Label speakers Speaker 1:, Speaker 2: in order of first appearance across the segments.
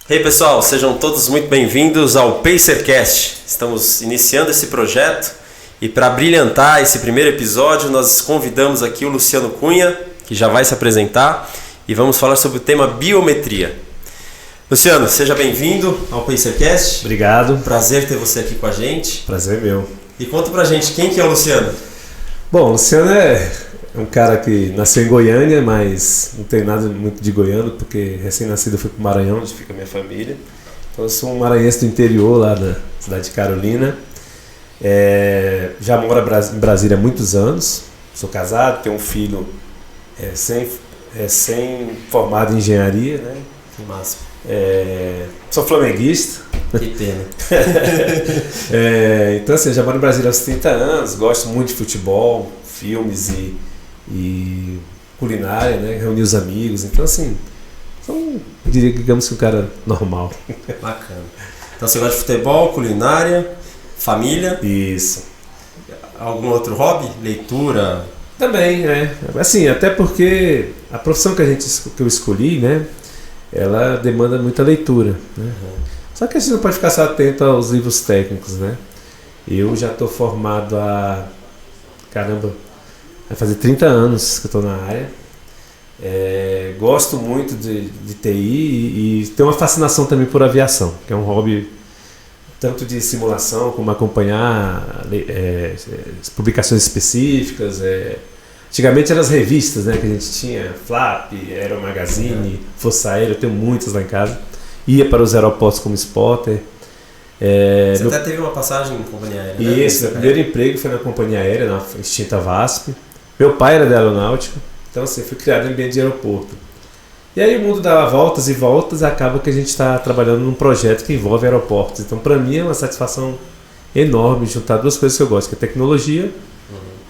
Speaker 1: Hey pessoal, sejam todos muito bem-vindos ao PacerCast. Estamos iniciando esse projeto e para brilhantar esse primeiro episódio nós convidamos aqui o Luciano Cunha, que já vai se apresentar, e vamos falar sobre o tema biometria. Luciano, seja bem-vindo ao PacerCast.
Speaker 2: Obrigado.
Speaker 1: Prazer ter você aqui com a gente.
Speaker 2: Prazer meu.
Speaker 1: E conta pra gente, quem que é o Luciano?
Speaker 2: Bom, o Luciano é um cara que nasceu em Goiânia, mas não tem nada muito de goiano, porque recém-nascido eu fui para o Maranhão, onde fica a minha família. Então eu sou um maranhense do interior, lá da cidade de Carolina. Já moro em Brasília há muitos anos. Sou casado, tenho um filho recém-formado em engenharia, né?
Speaker 1: Que massa.
Speaker 2: Sou flamenguista.
Speaker 1: Que pena.
Speaker 2: Então assim, eu já moro em Brasília há uns 30 anos, gosto muito de futebol, filmes e culinária, né? Reunir os amigos. Então assim, eu diria que digamos que um cara normal.
Speaker 1: Bacana. Então você gosta de futebol, culinária, família?
Speaker 2: Isso.
Speaker 1: Algum outro hobby? Leitura?
Speaker 2: Também, né? Assim, até porque a profissão que eu escolhi, né? Ela demanda muita leitura, né? Só que a gente não pode ficar só atento aos livros técnicos, né? Eu já estou formado há... Caramba, vai fazer 30 anos que eu estou na área. Gosto muito de TI e tenho uma fascinação também por aviação, que é um hobby tanto de simulação como acompanhar publicações específicas. Antigamente eram as revistas, né, que a gente tinha, Flap, Aero Magazine, Força Aérea, eu tenho muitas lá em casa. Ia para os aeroportos como spotter.
Speaker 1: Você até teve uma passagem em companhia aérea, né?
Speaker 2: Isso, meu primeiro emprego foi na companhia aérea, na extinta VASP. Meu pai era da aeronáutica, então assim, fui criado em ambiente de aeroporto. E aí o mundo dá voltas e voltas e acaba que a gente está trabalhando num projeto que envolve aeroportos. Então para mim é uma satisfação enorme juntar duas coisas que eu gosto, que é tecnologia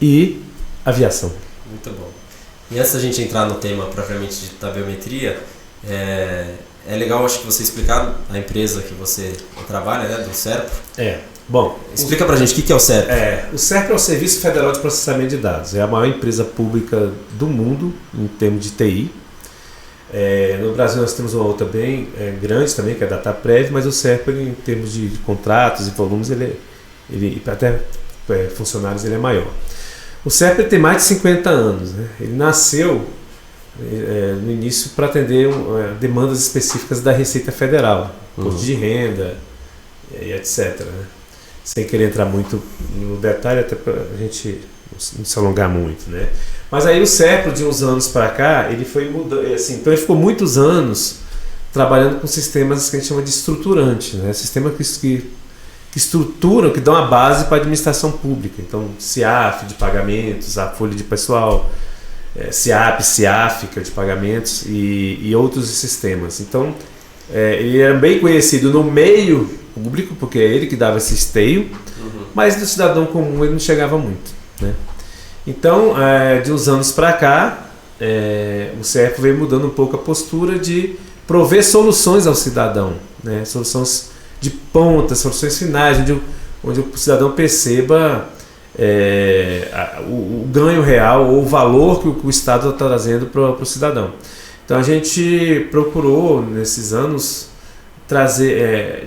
Speaker 2: e aviação.
Speaker 1: Muito bom. E antes da gente entrar no tema propriamente da biometria, é legal, acho que você explicar a empresa que você trabalha, né, do SERPRO.
Speaker 2: Bom,
Speaker 1: explica pra gente o que é o SERPRO.
Speaker 2: O SERPRO é o Serviço Federal de Processamento de Dados. É a maior empresa pública do mundo em termos de TI. No Brasil nós temos uma outra bem grande também, que é a Dataprev, mas o SERPRO, em termos de contratos e volumes, ele até funcionários, ele é maior. O SERPRO tem mais de 50 anos, né? Ele nasceu no início para atender demandas específicas da Receita Federal, imposto de renda e etc, né? Sem querer entrar muito no detalhe, até para a gente não se alongar muito, né? Mas aí o SERPRO, de uns anos para cá, ele foi mudando, assim, então ele ficou muitos anos trabalhando com sistemas que a gente chama de estruturante, né? Sistemas que estruturam, que dão a base para a administração pública. Então, CIAF de pagamentos, a folha de pessoal, CIAP, CIAFICA de pagamentos e outros sistemas. Então, ele era bem conhecido no meio público, porque é ele que dava esse esteio, mas do cidadão comum ele não chegava muito, né? Então, de uns anos para cá, o SERPRO veio mudando um pouco a postura de prover soluções ao cidadão, né? Soluções de ponta, soluções finais, onde o cidadão perceba o ganho real ou o valor que o Estado está trazendo para o cidadão. Então a gente procurou nesses anos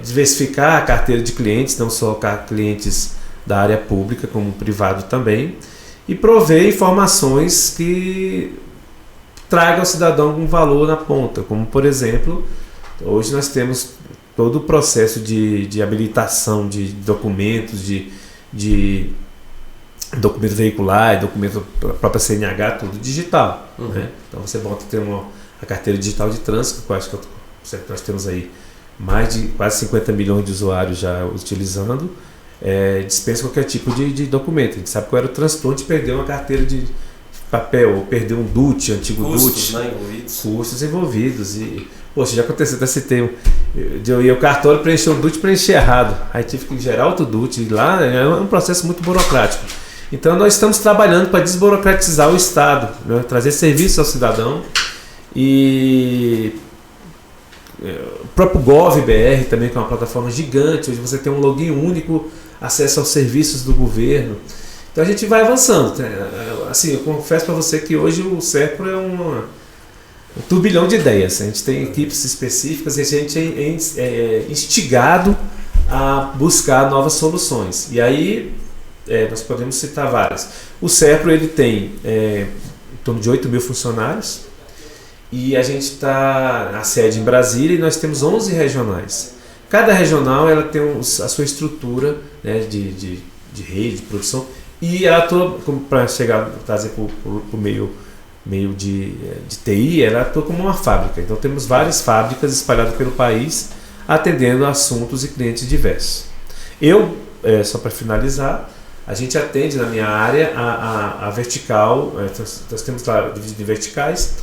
Speaker 2: diversificar a carteira de clientes, não só clientes da área pública como privado também, e prover informações que tragam ao cidadão algum valor na ponta, como por exemplo, hoje nós temos todo o processo de habilitação de documentos, de documento veicular, documento da própria CNH, tudo digital, né? Então você ter a carteira digital de trânsito, que eu acho que nós temos aí mais de quase 50 milhões de usuários já utilizando, dispensa qualquer tipo de documento. A gente sabe qual era o transplante, perdeu uma carteira de papel, ou perdeu um DUT, antigo
Speaker 1: custos,
Speaker 2: DUT.
Speaker 1: Né, envolvidos.
Speaker 2: Custos envolvidos. E, poxa, já aconteceu, até citei, eu ia ao cartório preencher um DUT, preencher errado. Aí tive que gerar outro DUT. E lá é um processo muito burocrático. Então nós estamos trabalhando para desburocratizar o Estado, né? Trazer serviço ao cidadão. E o próprio GovBR também, que é uma plataforma gigante, onde você tem um login único, acesso aos serviços do governo. Então a gente vai avançando. Assim, eu confesso para você que hoje o SERPRO um turbilhão de ideias. A gente tem equipes específicas e a gente é instigado a buscar novas soluções. E aí nós podemos citar várias. O Serpro ele tem em torno de 8 mil funcionários e a gente está na sede em Brasília e nós temos 11 regionais. Cada regional ela tem a sua estrutura, né, de rede, de produção, e ela atua, para chegar, trazer para o meio de TI, ela atua como uma fábrica. Então temos várias fábricas espalhadas pelo país, atendendo assuntos e clientes diversos. Só para finalizar, a gente atende na minha área a vertical, nós temos lá dividido em verticais,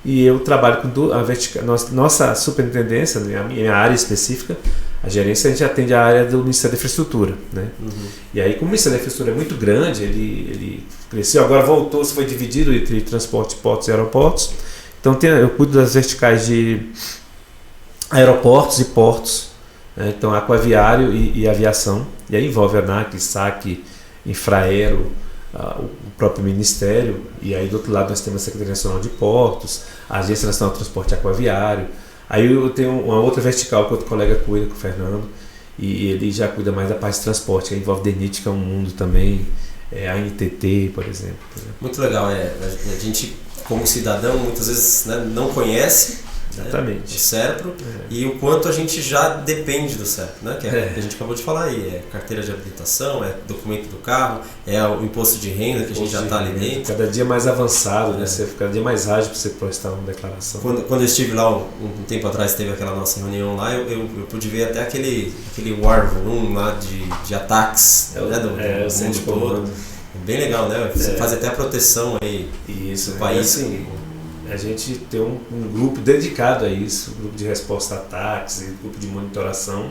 Speaker 2: e eu trabalho com a vertical, nossa superintendência, a minha área específica, a gerência, a gente atende a área do Ministério da Infraestrutura, né? E aí, como o Ministério da Infraestrutura é muito grande, ele cresceu, agora voltou, se foi dividido entre transporte, portos e aeroportos. Então eu cuido das verticais de aeroportos e portos, né? Então aquaviário e aviação, e aí envolve ANAC, SAC, Infraero, o próprio Ministério, e aí do outro lado nós temos a Secretaria Nacional de Portos, a Agência Nacional de Transporte Aquaviário. Aí eu tenho uma outra vertical que outro colega cuida, com o Fernando, e ele já cuida mais da parte de transporte, que envolve DENIT, que é um mundo também, a NTT, por exemplo.
Speaker 1: Muito legal, a gente como cidadão muitas vezes, né, não conhece,
Speaker 2: exatamente,
Speaker 1: o Serpro, e o quanto a gente já depende do Serpro, né? Que a gente acabou de falar aí, carteira de habilitação, documento do carro, o imposto de renda que a gente já está ali dentro.
Speaker 2: Cada dia mais avançado, né? Cada dia mais ágil para você prestar uma declaração.
Speaker 1: Quando eu estive lá um tempo atrás, teve aquela nossa reunião lá, eu pude ver até aquele War Room lá de ataques, né, do mundo todo. Bem legal, né? Você faz até a proteção aí do país.
Speaker 2: Assim, a gente tem um grupo dedicado a isso, um grupo de resposta a ataques, um grupo de monitoração,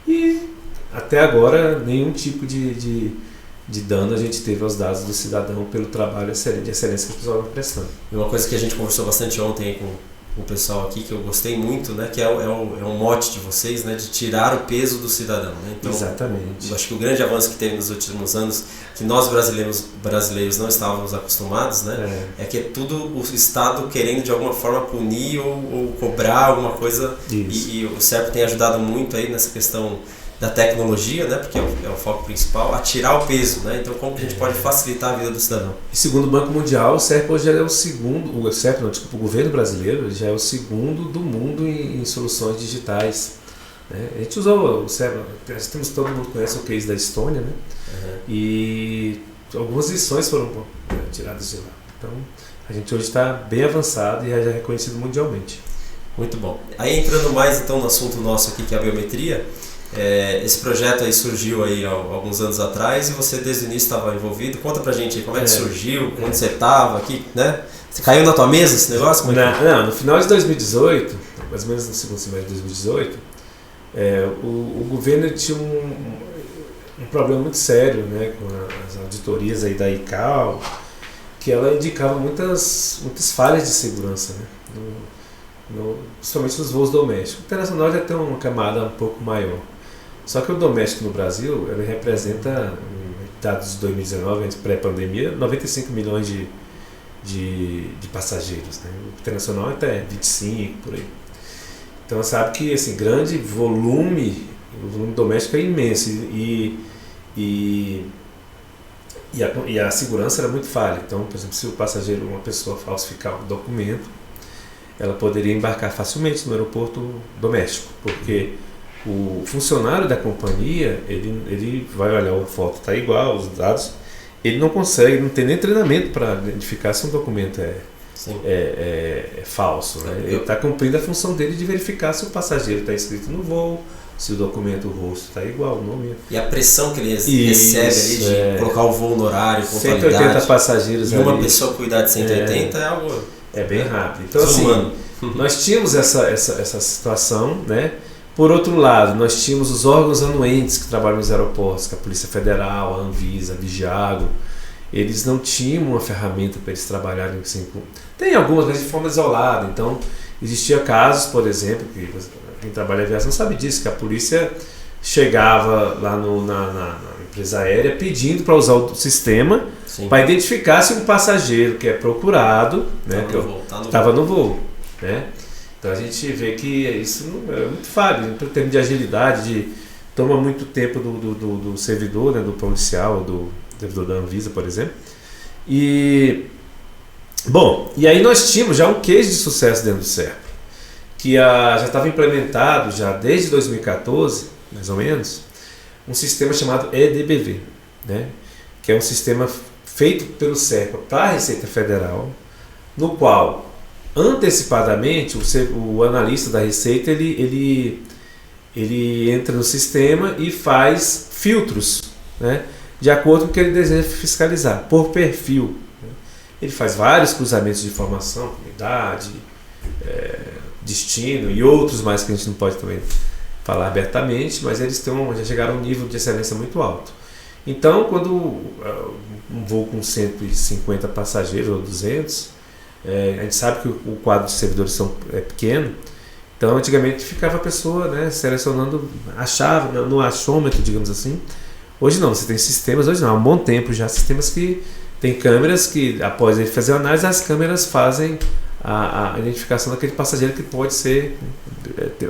Speaker 2: e até agora nenhum tipo de dano a gente teve aos dados do cidadão pelo trabalho de excelência que o pessoal está prestando.
Speaker 1: E uma coisa que a gente conversou bastante ontem com o pessoal aqui, que eu gostei muito, né, que é um mote de vocês, né, de tirar o peso do cidadão, né? Então,
Speaker 2: exatamente.
Speaker 1: Eu acho que o grande avanço que teve nos últimos anos, que nós brasileiros não estávamos acostumados, né, é que é tudo o Estado querendo de alguma forma punir ou cobrar alguma coisa, e o Serpro tem ajudado muito aí nessa questão da tecnologia, né, porque é o foco principal, a tirar o peso, né? Então como que a gente pode facilitar a vida do cidadão?
Speaker 2: E segundo o Banco Mundial, o Serpro hoje é o segundo, o governo brasileiro já é o segundo do mundo em soluções digitais, né? A gente usou o Serpro, todo mundo conhece o case da Estônia, né? E algumas lições foram tiradas de lá. Então a gente hoje está bem avançado e já é reconhecido mundialmente.
Speaker 1: Muito bom. Aí entrando mais então no assunto nosso aqui, que é a biometria, esse projeto aí surgiu aí há alguns anos atrás e você desde o início estava envolvido. Conta pra gente aí como é que surgiu, onde você estava aqui, né? Você caiu na tua mesa esse negócio?
Speaker 2: Não, no final de 2018, mais ou menos no segundo semestre de 2018, o governo tinha um problema muito sério, né, com as auditorias aí da ICAO, que ela indicava muitas falhas de segurança, né, principalmente nos voos domésticos. O internacional já tem uma camada um pouco maior. Só que o doméstico no Brasil, ele representa, dados de 2019, pré-pandemia, 95 milhões de passageiros, né? O internacional até 25, por aí. Então sabe que esse grande volume, o volume doméstico é imenso e a segurança era muito falha. Então, por exemplo, se o passageiro, uma pessoa falsificar um documento, ela poderia embarcar facilmente no aeroporto doméstico, porque o funcionário da companhia, ele vai olhar a foto, está igual, os dados, ele não consegue, não tem nem treinamento para identificar se um documento é falso, né? Ele está cumprindo a função dele de verificar se o passageiro está inscrito no voo, se o documento, o rosto está igual, o nome.
Speaker 1: E a pressão que ele recebe ali de colocar o voo no horário, pontualidade,
Speaker 2: 180 passageiros
Speaker 1: e uma pessoa cuidar de 180 é algo...
Speaker 2: É bem rápido. Então, assim, nós tínhamos essa situação, né? Por outro lado, nós tínhamos os órgãos anuentes que trabalham nos aeroportos, que é a Polícia Federal, a Anvisa, a Vigiago. Eles não tinham uma ferramenta para eles trabalharem assim. Tem algumas, mas de forma isolada. Então, existia casos, por exemplo, que quem trabalha em aviação sabe disso, que a polícia chegava lá na empresa aérea pedindo para usar o sistema para identificar se um passageiro que é procurado, né, que estava no voo. né? Então a gente vê que isso não é muito falho, em termos de agilidade, toma muito tempo do servidor, né, do policial, do servidor da Anvisa, por exemplo. E aí nós tínhamos já um case de sucesso dentro do SERP, que já estava implementado já desde 2014, mais ou menos, um sistema chamado EDBV, né? Que é um sistema feito pelo SERPA para a Receita Federal, no qual antecipadamente o analista da Receita ele entra no sistema e faz filtros, né, de acordo com o que ele deseja fiscalizar, por perfil. Né? Ele faz vários cruzamentos de informação, idade, destino e outros mais que a gente não pode também falar abertamente, mas eles já chegaram a um nível de excelência muito alto. Então, quando um voo com 150 passageiros ou 200, a gente sabe que o quadro de servidores é pequeno, então antigamente ficava a pessoa, né, selecionando, achava no achômetro, digamos assim. Hoje não, você tem sistemas, hoje não, há um bom tempo já, sistemas que tem câmeras que, após ele fazer a análise, as câmeras fazem a identificação daquele passageiro que pode ser,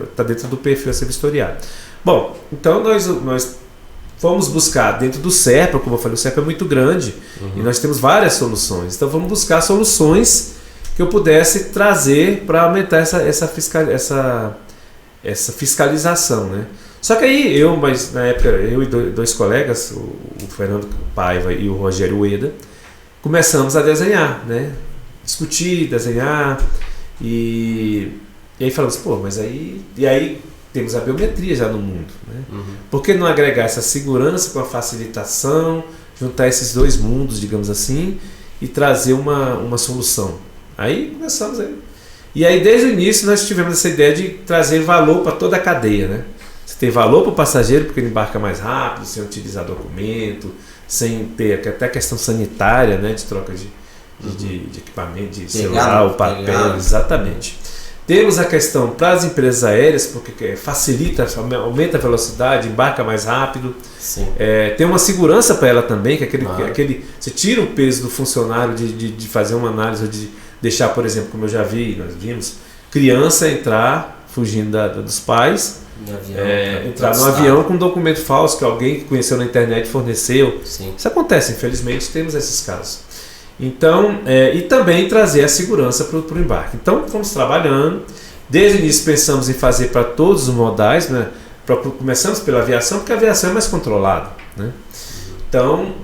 Speaker 2: está dentro do perfil a ser vistoriado. Bom, então nós fomos buscar dentro do SERPA, como eu falei, o SERPA é muito grande, e nós temos várias soluções, então vamos buscar soluções que eu pudesse trazer para aumentar essa fiscalização, né? Só que aí mas na época eu e dois colegas, o Fernando Paiva e o Rogério Ueda, começamos a desenhar, né? Discutir, desenhar e aí falamos, mas aí temos a biometria já no mundo, né? Por que não agregar essa segurança com a facilitação, juntar esses dois mundos, digamos assim, e trazer uma solução? Aí começamos aí. E aí desde o início nós tivemos essa ideia de trazer valor para toda a cadeia, né? Você tem valor para o passageiro porque ele embarca mais rápido, sem utilizar documento, sem ter até questão sanitária, né? De troca de equipamento, de celular, o papel, exatamente. Temos a questão para as empresas aéreas, porque facilita, aumenta a velocidade, embarca mais rápido. Tem uma segurança para ela também, que você tira o peso do funcionário de fazer uma análise, ou de deixar, por exemplo, como eu já nós vimos, criança entrar fugindo dos pais, entrar no avião com um documento falso que alguém que conheceu na internet forneceu. Isso acontece, infelizmente temos esses casos. Então, e também trazer a segurança para o embarque. Então, fomos trabalhando. Desde o início pensamos em fazer para todos os modais, né? Começamos pela aviação, porque a aviação é mais controlada, né? Então,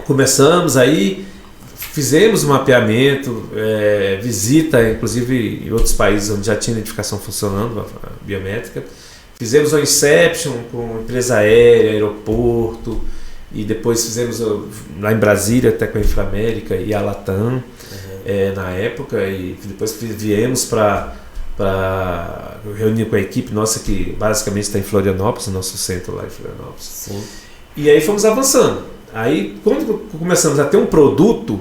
Speaker 2: começamos aí, fizemos um mapeamento, visita, inclusive em outros países onde já tinha identificação funcionando, a biométrica. Fizemos um Inception com empresa aérea, aeroporto, e depois fizemos lá em Brasília até com a Inframérica e a Latam, na época, e depois viemos para reunir com a equipe nossa que basicamente está em Florianópolis, o nosso centro lá em Florianópolis. E aí fomos avançando. Aí quando começamos a ter um produto,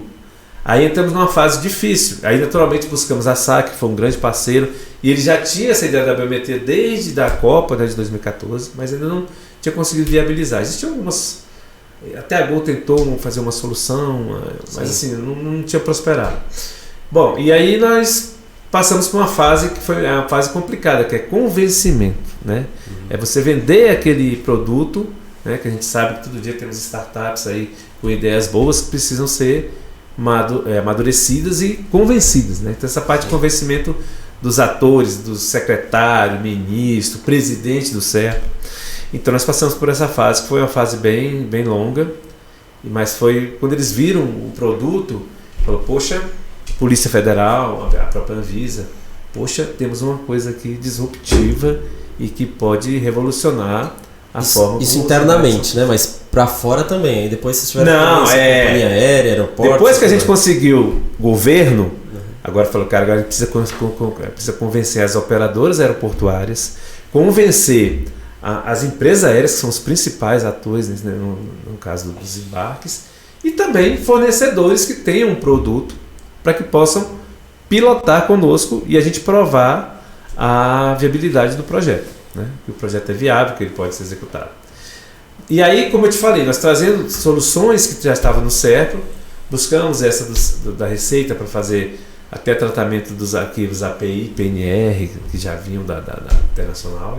Speaker 2: aí entramos numa fase difícil. Aí naturalmente buscamos a SAC, que foi um grande parceiro, e ele já tinha essa ideia da biometria desde a Copa, né, de 2014, mas ainda não tinha conseguido viabilizar. Existiam algumas... Até a Gol tentou fazer uma solução, mas assim, não tinha prosperado. Bom, e aí nós passamos por uma fase que foi uma fase complicada, que é convencimento, né? É você vender aquele produto, né, que a gente sabe que todo dia temos startups aí com ideias boas que precisam ser amadurecidas e convencidas, né? Então essa parte de convencimento dos atores, do secretário, ministro, presidente do SERPA. Então nós passamos por essa fase, que foi uma fase bem, bem longa, mas foi quando eles viram o produto, falou, poxa, Polícia Federal, a própria Anvisa, poxa, temos uma coisa aqui disruptiva e que pode revolucionar a forma
Speaker 1: isso internamente, né? Mas para fora também. Aí depois vocês tiveram
Speaker 2: companhia
Speaker 1: aérea, aeroporto.
Speaker 2: Depois que a gente conseguiu governo, agora falou, cara, agora a gente precisa convencer as operadoras aeroportuárias, convencer as empresas aéreas, que são os principais atores, né, no caso dos embarques, e também fornecedores que tenham um produto para que possam pilotar conosco e a gente provar a viabilidade do projeto, né? Que o projeto é viável, que ele pode ser executado. E aí, como eu te falei, nós trazendo soluções que já estavam no SERPA, buscamos essa da Receita para fazer até tratamento dos arquivos API, PNR, que já vinham da internacional.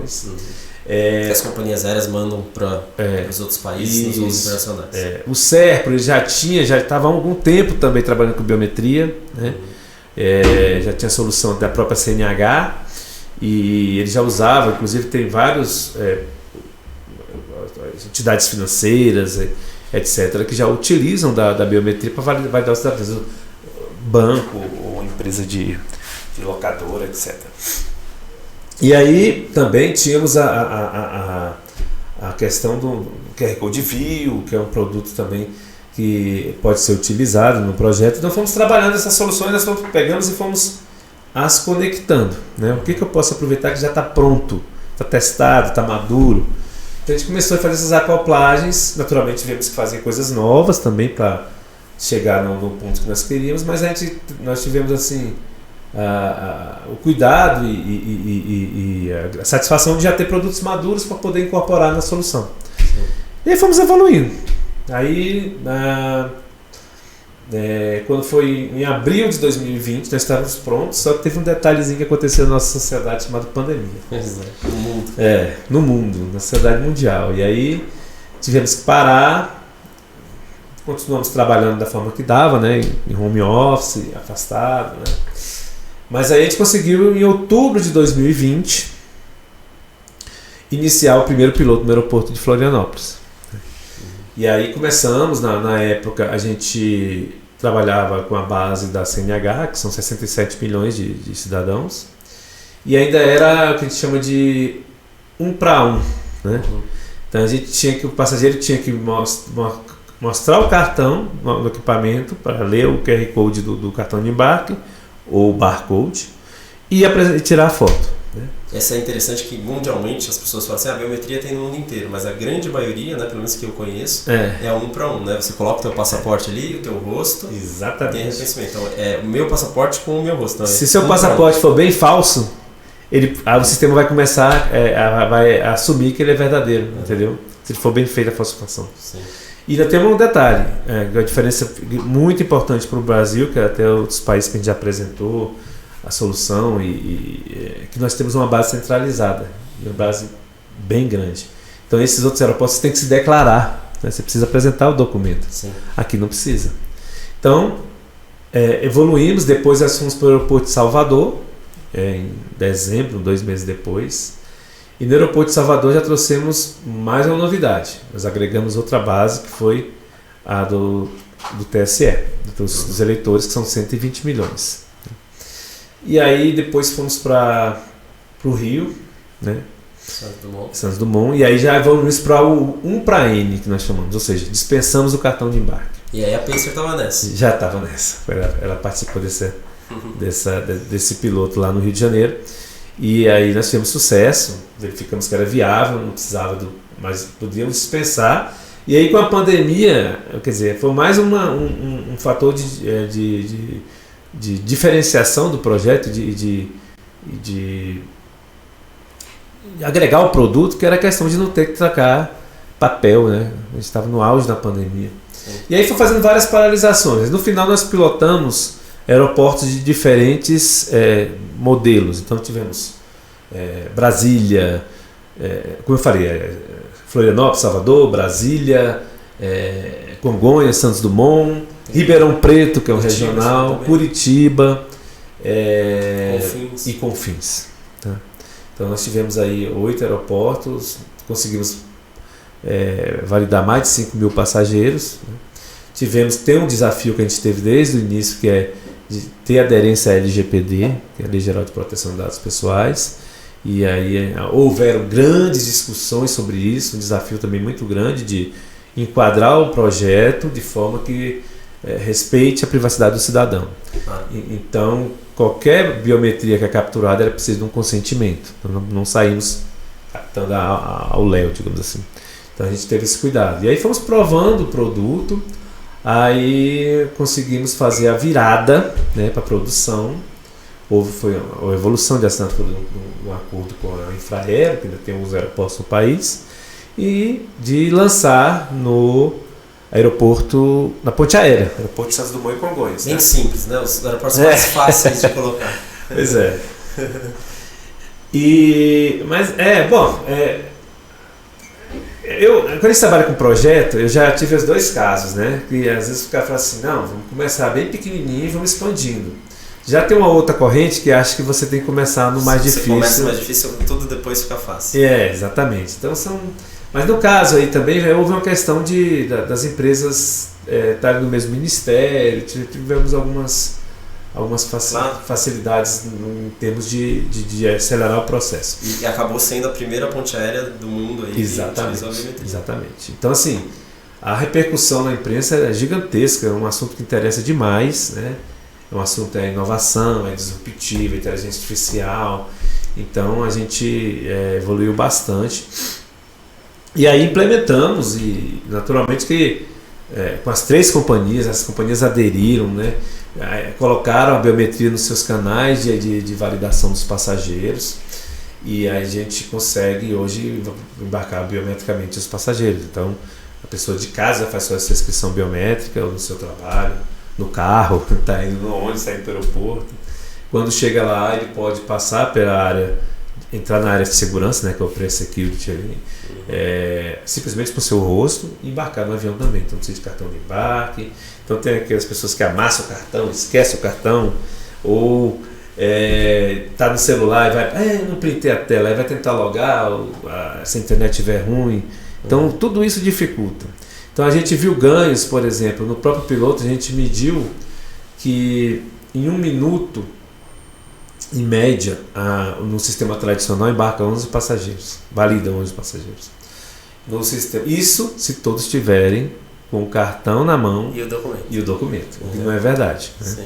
Speaker 1: Que as companhias aéreas mandam para os outros países nos voos internacionais.
Speaker 2: O SERPRO ele já estava há algum tempo também trabalhando com biometria, né? Já tinha solução da própria CNH e ele já usava, inclusive tem várias entidades financeiras, etc., que já utilizam da biometria para validar os dados, banco ou empresa de locadora, etc. E aí também tínhamos a questão do QR Code View, que é um produto também que pode ser utilizado no projeto. Então fomos trabalhando essas soluções, nós pegamos e fomos as conectando, né? O que eu posso aproveitar que já está pronto, está testado, está maduro. Então a gente começou a fazer essas acoplagens, naturalmente tivemos que fazer coisas novas também para chegar no ponto que nós queríamos, mas nós tivemos assim o cuidado e a satisfação de já ter produtos maduros para poder incorporar na solução. Sim. E aí fomos evoluindo. Aí, quando foi em abril de 2020, nós estávamos prontos, só que teve um detalhezinho que aconteceu na nossa sociedade chamado pandemia.
Speaker 1: No mundo.
Speaker 2: No mundo, na sociedade mundial. E aí tivemos que parar, continuamos trabalhando da forma que dava, né, em home office, afastado, né. Mas aí a gente conseguiu, em outubro de 2020, iniciar o primeiro piloto no aeroporto de Florianópolis. E aí começamos, na época a gente trabalhava com a base da CNH, que são 67 milhões de cidadãos, e ainda era o que a gente chama de 1 para 1, né? Então o passageiro tinha que mostrar o cartão no equipamento para ler o QR Code do cartão de embarque, ou barcode, e tirar a foto. Né?
Speaker 1: Essa é interessante que mundialmente as pessoas falam assim, a biometria tem no mundo inteiro, mas a grande maioria, né, pelo menos que eu conheço, é 1 para 1, né? Você coloca o teu passaporte ali, o teu rosto,
Speaker 2: exatamente.
Speaker 1: Tem reconhecimento. Então é o meu passaporte com o meu rosto. Então,
Speaker 2: se seu passaporte for bem falso, o sistema vai começar vai assumir que ele é verdadeiro, entendeu? Se ele for bem feita a falsificação. Sim. E ainda tem um detalhe, a diferença muito importante para o Brasil, que até outros países que a gente já apresentou a solução, que nós temos uma base centralizada, uma base bem grande. Então esses outros aeroportos você tem que se declarar, né? Você precisa apresentar o documento. Sim. Aqui não precisa. Então evoluímos, depois nós fomos para o aeroporto de Salvador, em dezembro, 2 meses depois. E no aeroporto de Salvador já trouxemos mais uma novidade. Nós agregamos outra base, que foi a do TSE, dos eleitores, que são 120 milhões. E aí depois fomos para o Rio, né? Santos Dumont. E aí já evoluímos para o 1 para N, que nós chamamos. Ou seja, dispensamos o cartão de embarque.
Speaker 1: E aí a Pacer estava nessa?
Speaker 2: Já estava nessa. Ela participou desse piloto lá no Rio de Janeiro. E aí nós tivemos sucesso, verificamos que era viável, não precisava mas podíamos dispensar. E aí com a pandemia, quer dizer, foi mais um fator de diferenciação do projeto, de agregar o produto, que era a questão de não ter que trocar papel, né? A gente estava no auge da pandemia. Sim. E aí foi fazendo várias paralisações. No final nós pilotamos aeroportos de diferentes modelos. Então tivemos Brasília, como eu falei, Florianópolis, Salvador, Brasília, Congonhas, Santos Dumont, Ribeirão Preto, que é um regional, Curitiba e Confins. Tá? Então nós tivemos aí 8 aeroportos, conseguimos validar mais de 5 mil passageiros. Né? Tem um desafio que a gente teve desde o início, que é de ter aderência à LGPD, que é a Lei Geral de Proteção de Dados Pessoais, e aí houveram grandes discussões sobre isso, um desafio também muito grande de enquadrar o projeto de forma que respeite a privacidade do cidadão. Então, qualquer biometria que é capturada, ela precisa de um consentimento, então não saímos captando ao léu, digamos assim. Então a gente teve esse cuidado. E aí fomos provando o produto. Aí conseguimos fazer a virada, né, para a produção. Foi a evolução de assinatura de um acordo com a Infraero, que ainda tem uns aeroportos no país, e de lançar no aeroporto, na ponte aérea, aeroporto de Santos Dumont e Congonhas.
Speaker 1: Bem simples, né? Os aeroportos mais fáceis de colocar.
Speaker 2: Pois é. Quando a gente trabalha com projeto, eu já tive os dois casos, né? Que às vezes o cara fala assim, não, vamos começar bem pequenininho e vamos expandindo. Já tem uma outra corrente que acha que você tem que começar no mais difícil.
Speaker 1: Você começa no mais difícil, tudo depois fica fácil.
Speaker 2: Exatamente. Então mas no caso aí também houve uma questão das empresas estarem no mesmo ministério, tivemos algumas facilidades em termos de acelerar o processo.
Speaker 1: E acabou sendo a primeira ponte aérea do mundo aí.
Speaker 2: Exatamente. Então assim, a repercussão na imprensa é gigantesca, é um assunto que interessa demais, né? É um assunto, inovação, disruptivo, inteligência artificial. Então a gente evoluiu bastante. E aí implementamos, e naturalmente que com as 3 companhias, as companhias aderiram, né? Colocaram a biometria nos seus canais de validação dos passageiros, e aí a gente consegue hoje embarcar biometricamente os passageiros. Então a pessoa de casa faz sua inscrição biométrica ou no seu trabalho, no carro, está indo no ônibus, está indo para o aeroporto. Quando chega lá, ele pode passar pela área, entrar na área de segurança, né, que é o Pre-Security ali, simplesmente com o seu rosto, e embarcar no avião também. Então não precisa de cartão de embarque. Então tem aquelas pessoas que amassam o cartão, esquecem o cartão, ou tá no celular e vai, não printei a tela, aí vai tentar logar, se a internet estiver ruim. Então tudo isso dificulta. Então a gente viu ganhos, por exemplo, no próprio piloto a gente mediu que em 1 minuto, em média, no sistema tradicional embarca 11 passageiros, valida 11 passageiros. No sistema, isso se todos tiverem com o cartão na mão
Speaker 1: e o documento.
Speaker 2: O que não é verdade. Né?
Speaker 1: Sim.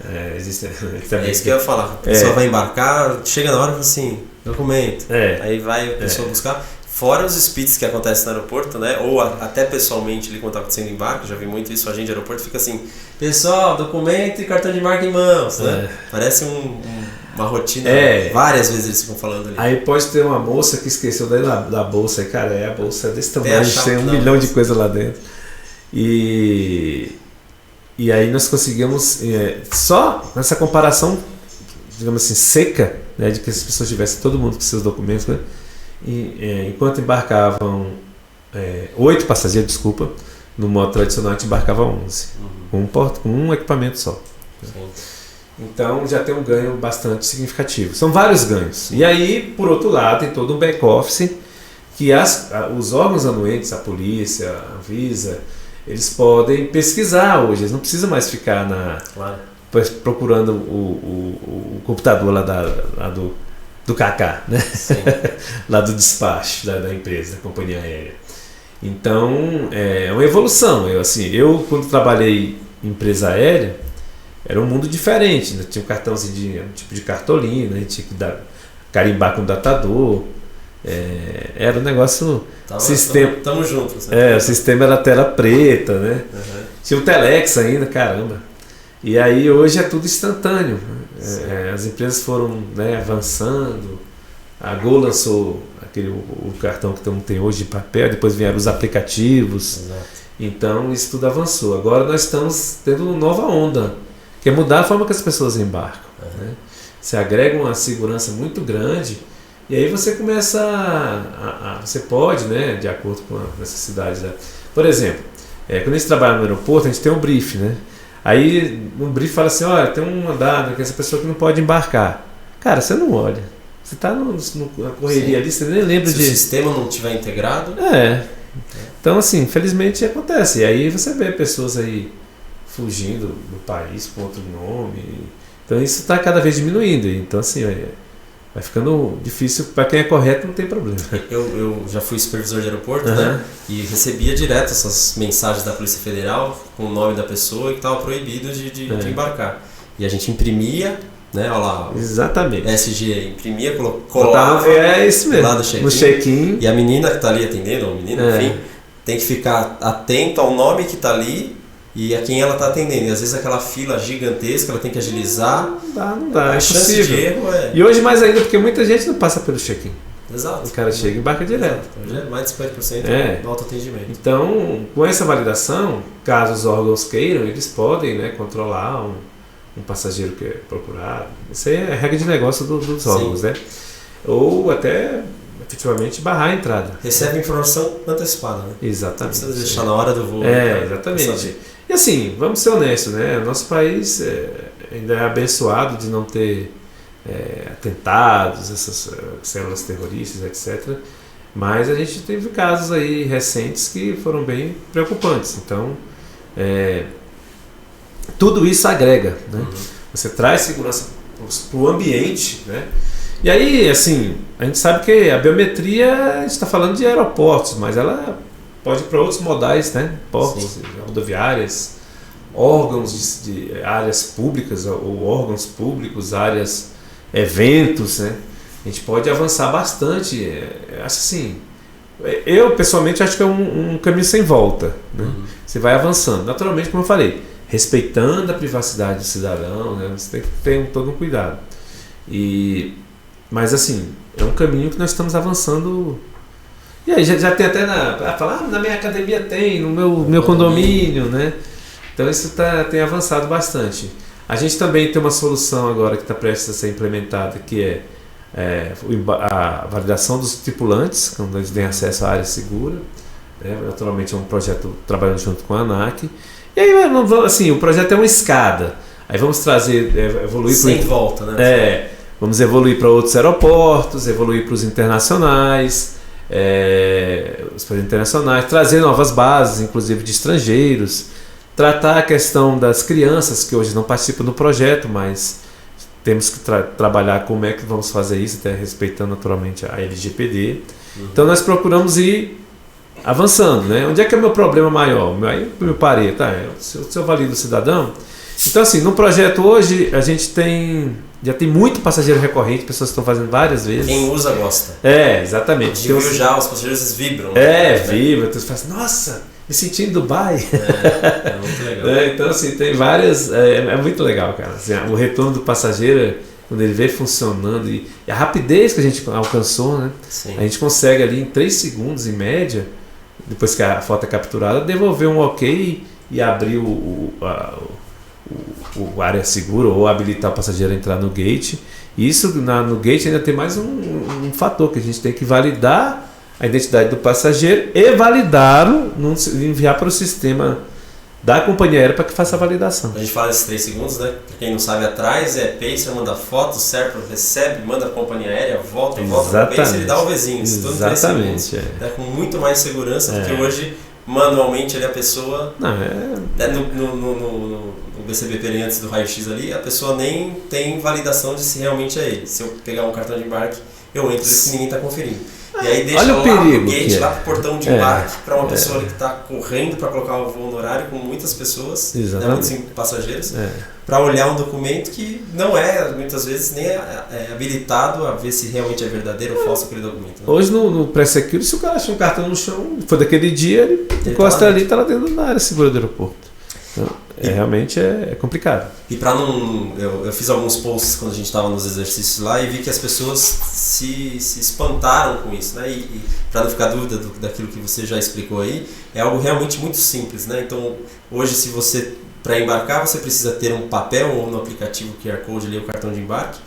Speaker 2: É
Speaker 1: isso que eu ia falar. A pessoa vai embarcar, chega na hora e fala assim, documento. Aí vai a pessoa buscar. Fora os speeds que acontecem no aeroporto, né? Ou até pessoalmente, ali, quando está acontecendo embarque, já vi muito isso, a agente de aeroporto fica assim, pessoal, documento e cartão de embarque em mãos, né? Parece uma rotina, várias vezes eles ficam falando ali.
Speaker 2: Aí pode ter uma moça que esqueceu da bolsa, e cara, a bolsa é desse tamanho, tem 1 milhão de coisa lá dentro. E aí nós conseguimos, só nessa comparação, digamos assim, seca, né, de que as pessoas tivessem todo mundo com seus documentos, né? Enquanto embarcavam 8 passageiros, no modo tradicional a gente embarcava 11, com um equipamento só.
Speaker 1: Sim.
Speaker 2: Então já tem um ganho bastante significativo. São vários ganhos. E aí, por outro lado, tem todo um back-office que os órgãos anuentes, a polícia, a Anvisa, eles podem pesquisar hoje, eles não precisam mais ficar procurando o computador lá do Kaká, né? Lá do despacho da empresa, da companhia aérea. Então é uma evolução. Eu quando trabalhei em empresa aérea, era um mundo diferente, né? Tinha um cartãozinho um tipo de cartolina, tinha que carimbar com o datador. Era um negócio.
Speaker 1: Tamo juntos. Né?
Speaker 2: O sistema era tela preta, né? Tinha o Telex ainda, caramba. E aí hoje é tudo instantâneo. As empresas foram, né, avançando. A Gol lançou o cartão que tem hoje de papel, depois vieram os aplicativos.
Speaker 1: Exato.
Speaker 2: Então isso tudo avançou. Agora nós estamos tendo uma nova onda, que é mudar a forma que as pessoas embarcam. Né? Você agrega uma segurança muito grande. E aí você começa você pode, né, de acordo com a necessidade Por exemplo, quando a gente trabalha no aeroporto, a gente tem um brief, né? Aí no brief fala assim, olha, tem um mandado que essa pessoa que não pode embarcar. Cara, você não olha. Você está na correria ali, você nem lembra
Speaker 1: Se o sistema não estiver integrado.
Speaker 2: Então assim, infelizmente acontece. E aí você vê pessoas aí fugindo do país com outro nome. Então isso está cada vez diminuindo. Então assim, vai ficando difícil. Para quem é correto não tem problema.
Speaker 1: Eu já fui supervisor de aeroporto, né? E recebia direto essas mensagens da Polícia Federal com o nome da pessoa que estava proibido de embarcar. E a gente imprimia, né? Olha lá.
Speaker 2: Exatamente.
Speaker 1: SG imprimia, colava
Speaker 2: isso mesmo.
Speaker 1: Lá do
Speaker 2: no check-in.
Speaker 1: E a menina que está ali atendendo, ou o menino, enfim, tem que ficar atento ao nome que está ali e a quem ela está atendendo. E às vezes aquela fila gigantesca, ela tem que agilizar.
Speaker 2: Não dá.
Speaker 1: A chance de erro
Speaker 2: E hoje mais ainda, porque muita gente não passa pelo check-in.
Speaker 1: Exato.
Speaker 2: O cara chega e embarca direto.
Speaker 1: Exato. Mais de 50% no autoatendimento.
Speaker 2: Então, com essa validação, caso os órgãos queiram, eles podem, né, controlar um passageiro que é procurado. Isso aí é a regra de negócio dos órgãos, né? Ou até, efetivamente, barrar a entrada.
Speaker 1: Recebe informação antecipada, né?
Speaker 2: Exatamente.
Speaker 1: Não precisa deixar na hora do voo.
Speaker 2: Exatamente. E assim, vamos ser honestos, né? Nosso país ainda é abençoado de não ter atentados, essas células terroristas, etc. Mas a gente teve casos aí recentes que foram bem preocupantes. Então, tudo isso agrega, né? Você traz segurança para o ambiente, né? E aí, assim, a gente sabe que a biometria, a gente está falando de aeroportos, mas ela pode ir para outros modais, né? Portos, rodoviárias, órgãos de áreas públicas ou órgãos públicos, áreas, eventos, né? A gente pode avançar bastante. Acho assim, eu pessoalmente acho que é um caminho sem volta, né? Você vai avançando, naturalmente, como eu falei, respeitando a privacidade do cidadão, né? Você tem que ter todo um cuidado. Mas assim, é um caminho que nós estamos avançando. E aí já tem até na minha academia tem, no meu condomínio, né? Então isso tem avançado bastante. A gente também tem uma solução agora que está prestes a ser implementada, que é a validação dos tripulantes, quando eles têm acesso à área segura. Né? Naturalmente é um projeto trabalhando junto com a ANAC. E aí, assim, o projeto é uma escada. Aí vamos trazer, evoluir...
Speaker 1: Sem volta, né?
Speaker 2: Vamos evoluir para outros aeroportos, evoluir para os internacionais, trazer novas bases, inclusive de estrangeiros, tratar a questão das crianças que hoje não participam do projeto, mas temos que trabalhar como é que vamos fazer isso, até respeitando naturalmente a LGPD. Então nós procuramos ir avançando, né? Onde é que é o meu problema maior? Aí eu parei, se eu valido o cidadão. Então assim, no projeto hoje a gente já tem muito passageiro recorrente, pessoas que estão fazendo várias vezes.
Speaker 1: Quem usa gosta.
Speaker 2: Exatamente.
Speaker 1: Já os passageiros vibram. Né?
Speaker 2: Vibram. Então você fala assim, nossa, me senti em Dubai.
Speaker 1: É muito legal.
Speaker 2: Então assim, tem várias, é muito legal, cara. Assim, o retorno do passageiro, quando ele vê funcionando e a rapidez que a gente alcançou, né?
Speaker 1: Sim.
Speaker 2: A gente consegue ali em 3 segundos em média, depois que a foto é capturada, devolver um ok e abrir o área segura ou habilitar o passageiro a entrar no gate. Isso no gate ainda tem mais um fator que a gente tem que validar a identidade do passageiro e validá-lo, enviar para o sistema da companhia aérea para que faça a validação.
Speaker 1: A gente fala desses 3 segundos, né? Pra quem não sabe, atrás Pacer manda foto, Serpro recebe, manda a companhia aérea, volta pro Pacer, ele dá o vizinho. Isso tudo em 3 segundos. Né? Com muito mais segurança, porque hoje manualmente a pessoa no BCBP antes do raio-x ali, a pessoa nem tem validação de se realmente é ele. Se eu pegar um cartão de embarque, eu entro e ninguém está conferindo. E aí deixa lá o gate, lá pro portão de embarque, para uma pessoa ali que está correndo para colocar o voo no horário com muitas pessoas, né, muitos passageiros, para olhar um documento que não é, muitas vezes, nem é habilitado a ver se realmente é verdadeiro ou falso aquele documento. Né?
Speaker 2: Hoje no pré-security, se o cara achar um cartão no chão, foi daquele dia, ele encosta ali e está lá dentro da área segura do aeroporto. Então, realmente é complicado. E
Speaker 1: para não... Eu fiz alguns posts quando a gente estava nos exercícios lá e vi que as pessoas se espantaram com isso, né? E para não ficar dúvida daquilo que você já explicou aí, é algo realmente muito simples, né? Então, hoje, se você... Para embarcar, você precisa ter um papel ou no aplicativo QR Code ali, o cartão de embarque,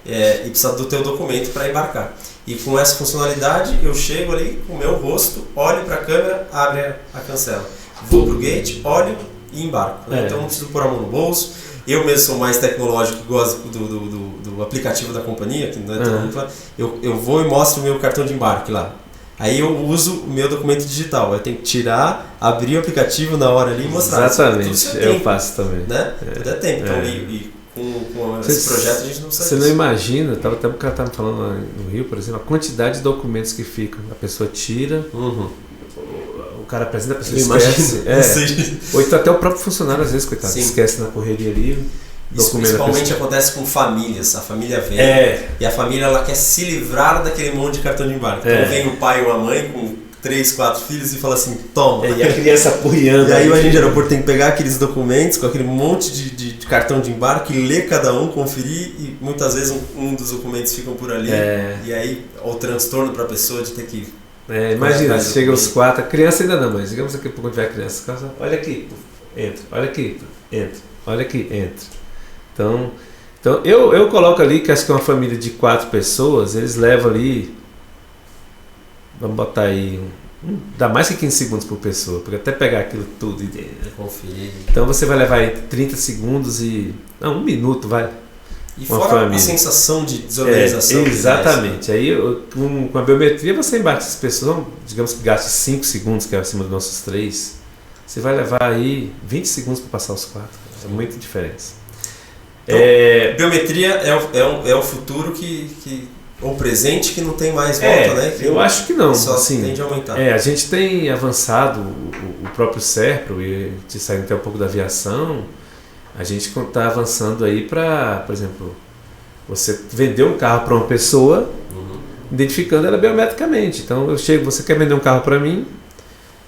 Speaker 1: e precisa do teu documento para embarcar. E com essa funcionalidade, eu chego ali com o meu rosto, olho para a câmera, abre a cancela. Vou pro gate, olho e embarco. Né? Então não preciso pôr a mão no bolso. Eu mesmo sou mais tecnológico, gosto do aplicativo da companhia, que não é todo mundo. Eu vou e mostro o meu cartão de embarque lá. Aí eu uso o meu documento digital. Eu tenho que tirar, abrir o aplicativo na hora ali e mostrar.
Speaker 2: Exatamente, eu faço também.
Speaker 1: Né? Tudo é tempo. Então, com esse projeto a gente não sabe.
Speaker 2: Você não imagina, até o cara estava falando lá no Rio, por exemplo, a quantidade de documentos que ficam. A pessoa tira, o cara apresenta, a pessoa esquece. Ou então até o próprio funcionário, às vezes, coitado, esquece na correria ali.
Speaker 1: Isso principalmente acontece com famílias, a família vem e a família ela quer se livrar daquele monte de cartão de embarque. Então vem o pai ou a mãe com 3, 4 filhos e fala assim, toma.
Speaker 2: E a criança apurriando.
Speaker 1: E aí o agente de aeroporto tem que pegar aqueles documentos com aquele monte de cartão de embarque, ler cada um, conferir, e muitas vezes um dos documentos ficam por ali. E aí o transtorno para a pessoa de ter que...
Speaker 2: imagina, chega os 4, a criança ainda não, mas digamos que quando tiver criança, olha aqui, entra, olha aqui, entra, olha aqui, entra. Então eu coloco ali que acho que uma família de 4 pessoas, eles levam ali, vamos botar aí, dá mais que 15 segundos por pessoa, porque até pegar aquilo tudo e
Speaker 1: conferir.
Speaker 2: Então você vai levar aí 30 segundos não, 1 minuto, vai.
Speaker 1: E fora a sensação de desorganização.
Speaker 2: Exatamente. Aí com a biometria você embarca essas pessoas, digamos que gaste 5 segundos, que é acima dos nossos 3, você vai levar aí 20 segundos para passar os 4. É muita diferença.
Speaker 1: Então, biometria é o futuro ou presente que não tem mais volta, né?
Speaker 2: Eu acho que não.
Speaker 1: Só tende a aumentar.
Speaker 2: A gente tem avançado o próprio SERPRO, e te saindo até um pouco da aviação, a gente está avançando aí para, por exemplo, você vender um carro para uma pessoa, identificando ela biometricamente. Então eu chego, você quer vender um carro para mim,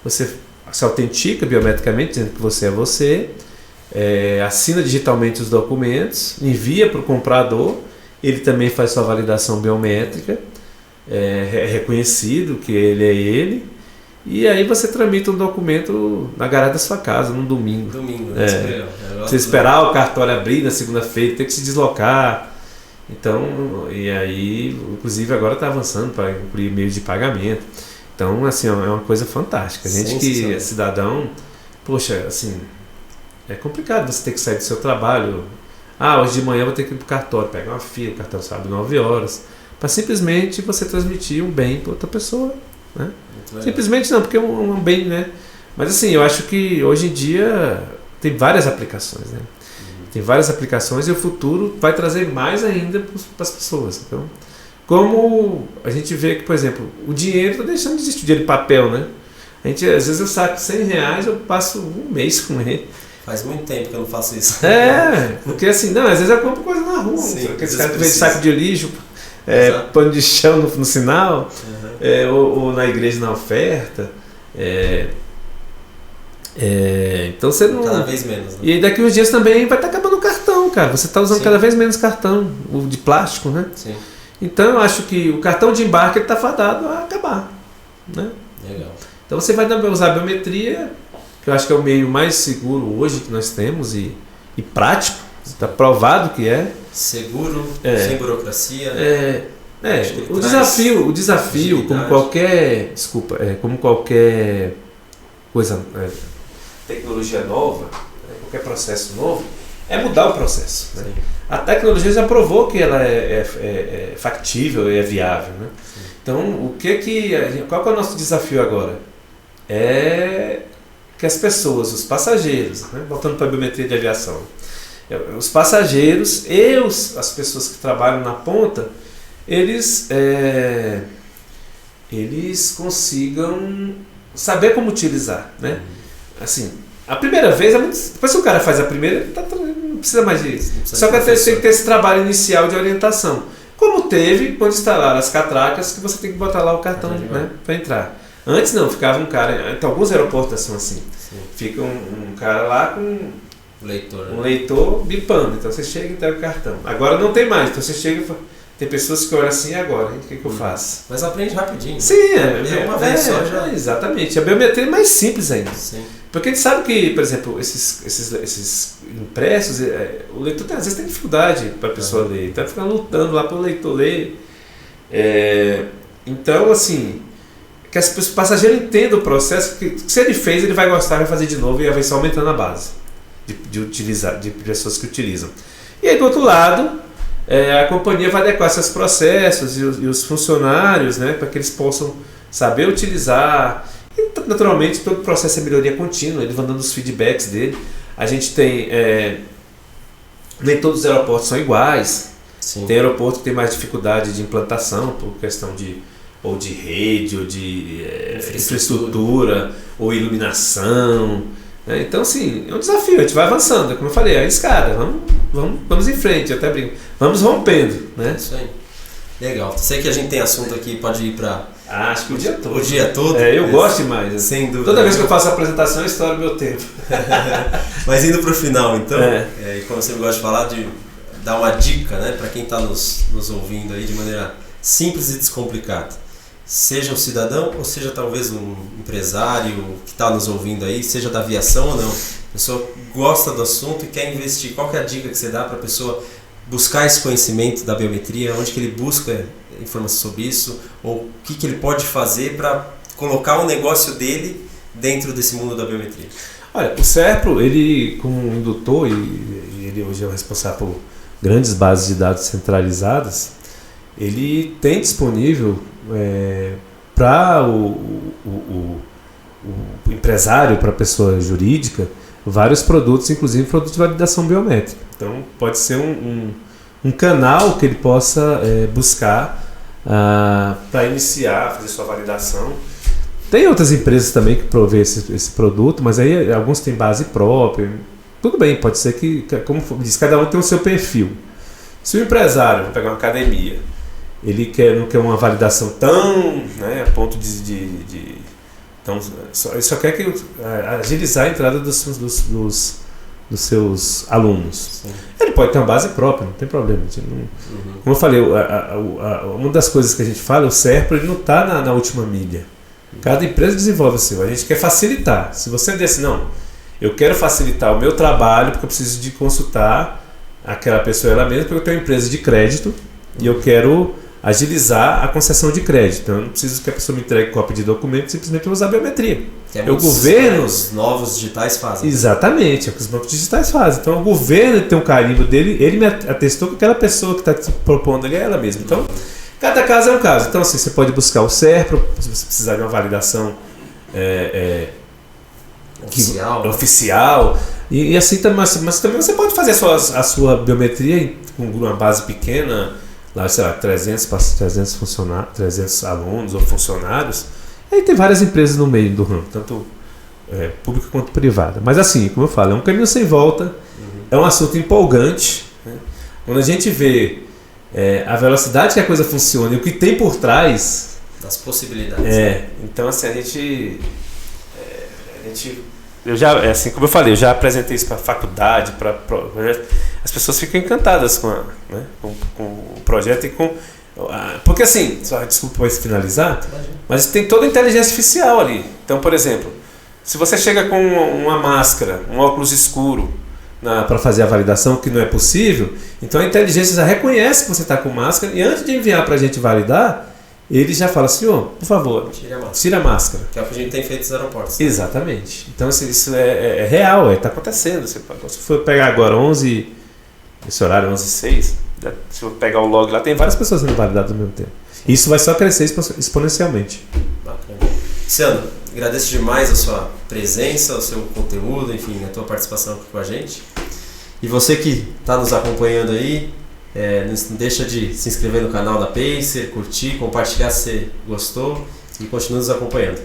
Speaker 2: você se autentica biometricamente, dizendo que você é você, assina digitalmente os documentos, envia para o comprador, ele também faz sua validação biométrica, é reconhecido que ele é ele, e aí você tramita um documento na garagem da sua casa, num domingo. Você esperar o cartório abrir na segunda-feira, tem que se deslocar. Então, e aí, inclusive agora está avançando para incluir meios de pagamento. Então, assim, é uma coisa fantástica. A gente que é cidadão, poxa, assim, é complicado você ter que sair do seu trabalho. Hoje de manhã eu vou ter que ir para o cartório, pegar uma fila, o cartório só abre 9 horas, para simplesmente você transmitir um bem para outra pessoa, né? Simplesmente não, porque é um bem, né? Mas assim, eu acho que hoje em dia tem várias aplicações, né? Tem várias aplicações e o futuro vai trazer mais ainda para as pessoas. Então, como a gente vê que, por exemplo, o dinheiro está deixando de existir, dinheiro de papel, né? A gente, às vezes eu saco R$100, eu passo um mês com ele.
Speaker 1: Faz muito tempo que eu não faço isso.
Speaker 2: Porque assim, não, às vezes eu compro coisa na rua. Aqueles caras que vendem saco de lixo, pano de chão no sinal, ou na igreja na oferta. Então você não.
Speaker 1: Cada vez menos. Né?
Speaker 2: E aí daqui uns dias também vai estar acabando o cartão, cara. Você está usando cada vez menos cartão, o de plástico, né?
Speaker 1: Sim.
Speaker 2: Então eu acho que o cartão de embarque está fadado a acabar, né?
Speaker 1: Legal.
Speaker 2: Então você vai usar a biometria, que eu acho que é o meio mais seguro hoje que nós temos e prático, está provado que é.
Speaker 1: Seguro, sem burocracia.
Speaker 2: O desafio como qualquer coisa, tecnologia nova, qualquer processo novo, é mudar o processo. Né? A tecnologia já provou que ela é factível e é viável. Né? Então, qual que é o nosso desafio agora? É que as pessoas, os passageiros, né? Voltando para a biometria de aviação, os passageiros e as pessoas que trabalham na ponta, eles consigam saber como utilizar, né? Assim, a primeira vez, depois que o cara faz a primeira, não precisa mais disso. Só que tem que ter esse trabalho inicial de orientação. Como teve quando instalaram as catracas, que você tem que botar lá o cartão, né, para entrar. Antes não, ficava um cara, então alguns aeroportos são assim. Fica um cara lá com um leitor bipando, então você chega e entrega o cartão. Agora não tem mais, então você chega e fala, tem pessoas que olham assim, agora, o que eu faço?
Speaker 1: Mas aprende rapidinho.
Speaker 2: Sim,
Speaker 1: uma vez só já.
Speaker 2: Exatamente, a biometria é mais simples ainda.
Speaker 1: Sim.
Speaker 2: Porque a gente sabe que, por exemplo, esses impressos, o leitor às vezes tem dificuldade para a pessoa ler, então fica lutando lá para o leitor ler. Então, assim, que o passageiro entenda o processo, que se ele fez, ele vai gostar, vai fazer de novo e vai só aumentando a base de pessoas que utilizam. E aí, do outro lado, a companhia vai adequar seus processos e os funcionários, né, para que eles possam saber utilizar. E, naturalmente, todo o processo é melhoria contínua, ele vai dando os feedbacks dele. A gente tem... nem todos os aeroportos são iguais.
Speaker 1: Sim. Tem
Speaker 2: aeroporto que tem mais dificuldade de implantação por questão de rede, ou de infraestrutura, ou iluminação. Né? Então, assim, é um desafio, a gente vai avançando. Como eu falei, é a escada, vamos em frente, eu até brinco. Vamos rompendo. Né?
Speaker 1: Isso aí. Legal. Sei que a gente tem assunto aqui, pode ir para
Speaker 2: Acho que o dia todo.
Speaker 1: O dia todo?
Speaker 2: Eu gosto demais.
Speaker 1: Sem dúvida.
Speaker 2: Toda vez que eu faço a apresentação, eu estouro meu tempo.
Speaker 1: Mas indo para o final, então, e como você gosta de falar, de dar uma dica, né, para quem está nos ouvindo aí de maneira simples e descomplicada. Seja um cidadão ou seja talvez um empresário que está nos ouvindo aí, seja da aviação ou não. A pessoa gosta do assunto e quer investir. Qual que é a dica que você dá para a pessoa buscar esse conhecimento da biometria? Onde que ele busca informação sobre isso? Ou o que ele pode fazer para colocar o negócio dele dentro desse mundo da biometria?
Speaker 2: Olha, o Serpro, ele como indutor, e ele hoje é o responsável por grandes bases de dados centralizadas, ele tem disponível para o empresário, para a pessoa jurídica, vários produtos, inclusive produtos de validação biométrica. Então pode ser um canal que ele possa buscar para iniciar, fazer sua validação. Tem outras empresas também que provê esse produto, mas aí alguns têm base própria. Tudo bem, pode ser que, como diz, cada um tem o seu perfil. Se o empresário, vou pegar uma academia, ele não quer uma validação tão, né, a ponto ele só quer agilizar a entrada dos seus alunos. Sim. Ele pode ter uma base própria, não tem problema. Como eu falei, uma das coisas que a gente fala, o Serpro, ele não está na última milha. Cada empresa desenvolve o seu. A gente quer facilitar. Se você disse, não, eu quero facilitar o meu trabalho porque eu preciso de consultar aquela pessoa ela mesma, porque eu tenho uma empresa de crédito e eu quero agilizar a concessão de crédito. Então eu não preciso que a pessoa me entregue cópia de documento, simplesmente eu usar a biometria.
Speaker 1: O governo, os novos digitais fazem.
Speaker 2: Exatamente, é o que os bancos digitais fazem. Então o governo tem um carimbo dele, ele me atestou que aquela pessoa que está te propondo ali é ela mesma. Então cada caso é um caso. Então assim, você pode buscar o Serpro, se você precisar de uma validação oficial. E assim, mas também você pode fazer a sua biometria com uma base pequena, lá, sei lá, 300 alunos ou funcionários. Aí tem várias empresas no meio do ramo, tanto pública quanto privada. Mas assim, como eu falo, é um caminho sem volta, é um assunto empolgante. Né? Quando a gente vê a velocidade que a coisa funciona e o que tem por trás...
Speaker 1: Das possibilidades.
Speaker 2: Então assim, eu já, assim como eu falei, eu já apresentei isso para a faculdade, as pessoas ficam encantadas com o projeto e com... Porque assim, desculpa para finalizar, mas tem toda a inteligência artificial ali. Então, por exemplo, se você chega com uma máscara, um óculos escuro para fazer a validação, que não é possível, então a inteligência já reconhece que você está com máscara e antes de enviar para a gente validar, ele já fala, senhor, por favor, tira a máscara.
Speaker 1: Que é o que a gente tem feito nos aeroportos.
Speaker 2: Né? Exatamente. Então assim, isso é real, está acontecendo. Se for pegar agora esse horário 11h06, se eu pegar o log lá, tem várias pessoas sendo validadas ao mesmo tempo. Isso vai só crescer exponencialmente.
Speaker 1: Bacana. Luciano, agradeço demais a sua presença, o seu conteúdo, enfim, a tua participação aqui com a gente. E você que está nos acompanhando aí, não deixa de se inscrever no canal da Pacer, curtir, compartilhar se você gostou e continue nos acompanhando.